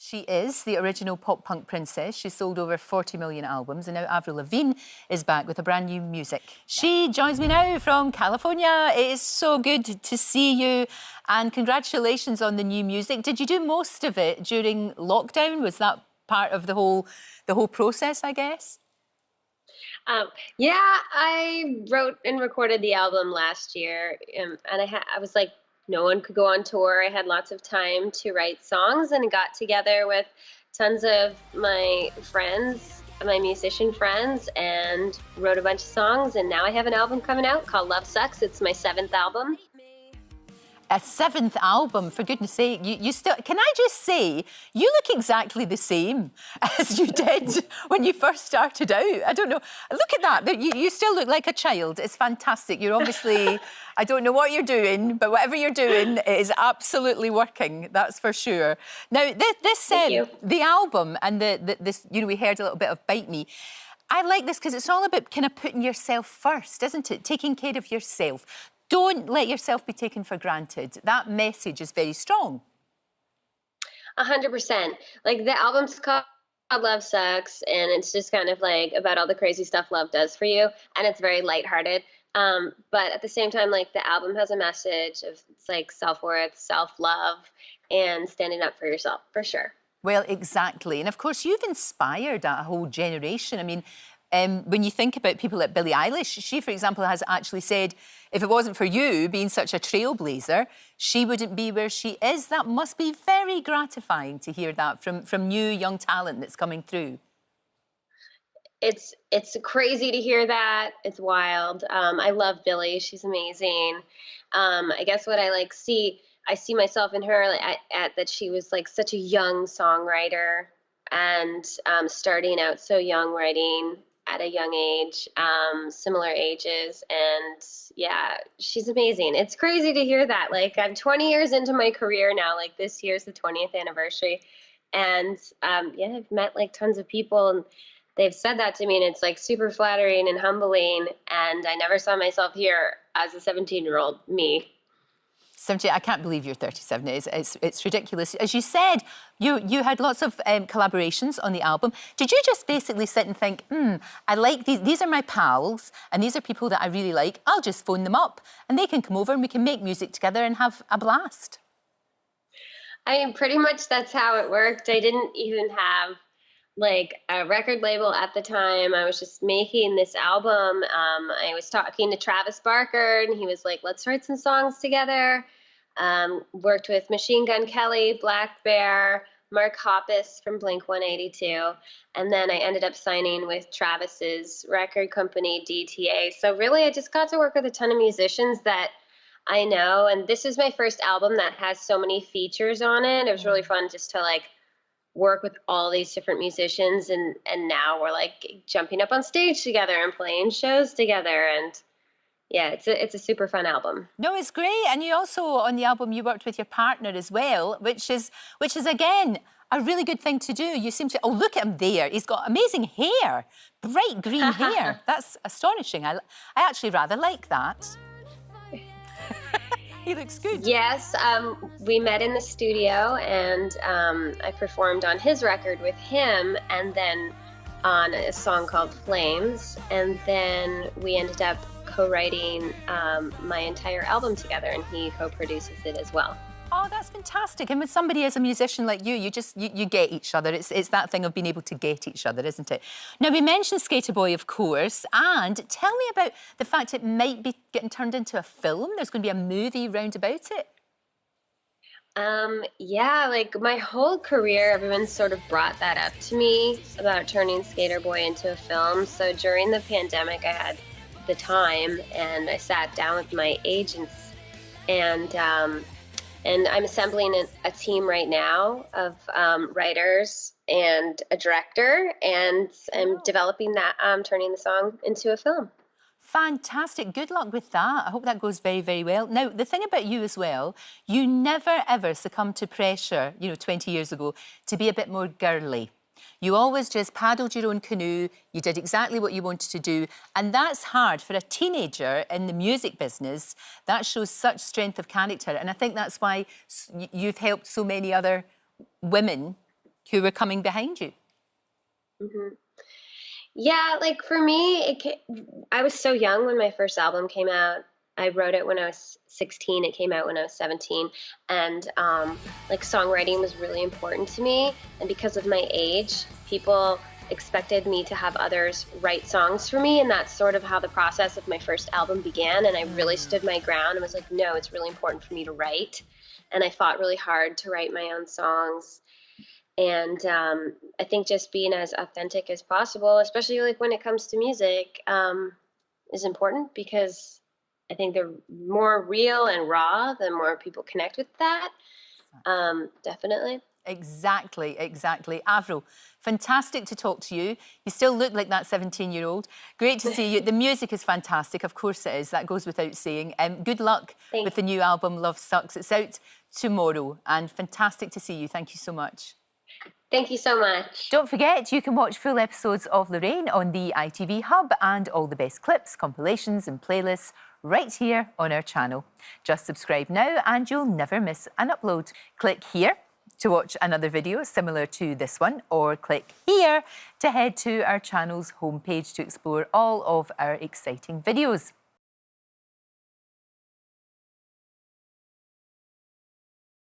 She is the original pop-punk princess. She sold over 40 million albums, and now Avril Lavigne is back with a brand new music. She joins me now from California. It is so good to see you, and congratulations on the new music. Did you do most of it during lockdown? Was that part of the whole process, I guess? Yeah, I wrote and recorded the album last year, and I was like, no one could go on tour. I had lots of time to write songs and got together with tons of my friends, my musician friends, and wrote a bunch of songs. And now I have an album coming out called Love Sucks. It's my 7th album. A 7th album, for goodness sake. You still, can I just say, you look exactly the same as you did when you first started out. I don't know. Look at that. You still look like a child. It's fantastic. You're obviously, I don't know what you're doing, but whatever you're doing, it is absolutely working. That's for sure. Now, the album and this, you know, we heard a little bit of Bite Me. I like this because it's all about kind of putting yourself first, isn't it? Taking care of yourself. Don't let yourself be taken for granted. That message is very strong. 100%. Like, the album's called Love Sucks, and it's just kind of like about all the crazy stuff love does for you, and it's very lighthearted. But at the same time, like, the album has a message of, it's like self-worth, self-love, and standing up for yourself, for sure. Well, exactly. And of course, you've inspired a whole generation. I mean, when you think about people like Billie Eilish, she, for example, has actually said, if it wasn't for you being such a trailblazer, she wouldn't be where she is. That must be very gratifying to hear that from new young talent that's coming through. It's crazy to hear that. It's wild. I love Billie. She's amazing. I guess what I see myself in her, like, that she was like such a young songwriter and starting out so young, writing at a young age, similar ages, and yeah, she's amazing. It's crazy to hear that. Like, I'm 20 years into my career now. Like, this year's the 20th anniversary, and yeah, I've met like tons of people, and they've said that to me, and it's like super flattering and humbling. And I never saw myself here as a 17-year-old me. 70, I can't believe you're 37. It's ridiculous. As you said, you had lots of collaborations on the album. Did you just basically sit and think, I like these are my pals, and these are people that I really like. I'll just phone them up, and they can come over, and we can make music together and have a blast? I mean, pretty much that's how it worked. I didn't even have like a record label at the time. I was just making this album. I was talking to Travis Barker, and he was like, let's write some songs together. Worked with Machine Gun Kelly, Black Bear, Mark Hoppus from Blink-182, and then I ended up signing with Travis's record company, DTA. So really, I just got to work with a ton of musicians that I know, and this is my first album that has so many features on it. It was really fun just to like work with all these different musicians, and now we're like jumping up on stage together and playing shows together, and yeah, it's a super fun album. No, it's great. And you also, on the album, you worked with your partner as well, which is again a really good thing to do. You seem to, oh, look at him there. He's got amazing hair, bright green hair. That's astonishing. I actually rather like that. He looks good. Yes, we met in the studio, and I performed on his record with him, and then on a song called Flames, and then we ended up co-writing my entire album together, and he co-produces it as well. Oh, that's fantastic. And with somebody as a musician like you, you get each other. It's that thing of being able to get each other, isn't it? Now, we mentioned Skater Boy, of course, and tell me about the fact it might be getting turned into a film. There's going to be a movie round about it. Yeah, like my whole career, everyone's sort of brought that up to me about turning Skater Boy into a film. So during the pandemic, I had the time, and I sat down with my agents, and I'm assembling a team right now of writers and a director, and I'm developing that, turning the song into a film. Fantastic. Good luck with that. I hope that goes very, very well. Now, the thing about you as well, you never, ever succumbed to pressure, 20 years ago, to be a bit more girly. You always just paddled your own canoe, you did exactly what you wanted to do, and that's hard for a teenager in the music business. That shows such strength of character, and I think that's why you've helped so many other women who were coming behind you? Yeah, like for me, I was so young when my first album came out. I wrote it when I was 16. It came out when I was 17. And like songwriting was really important to me. And because of my age, people expected me to have others write songs for me. And that's sort of how the process of my first album began. And I really stood my ground and was like, no, it's really important for me to write. And I fought really hard to write my own songs. And I think just being as authentic as possible, especially like when it comes to music, is important because I think the more real and raw, the more people connect with that. Definitely. Exactly, exactly. Avril, fantastic to talk to you. You still look like that 17-year-old. Great to see you. The music is fantastic. Of course it is. That goes without saying. Good luck with the new album, Love Sucks. It's out tomorrow and fantastic to see you. Thank you so much. Thank you so much. Don't forget, you can watch full episodes of Lorraine on the ITV Hub and all the best clips, compilations and playlists right here on our channel. Just subscribe now and you'll never miss an upload. Click here to watch another video similar to this one, or click here to head to our channel's homepage to explore all of our exciting videos.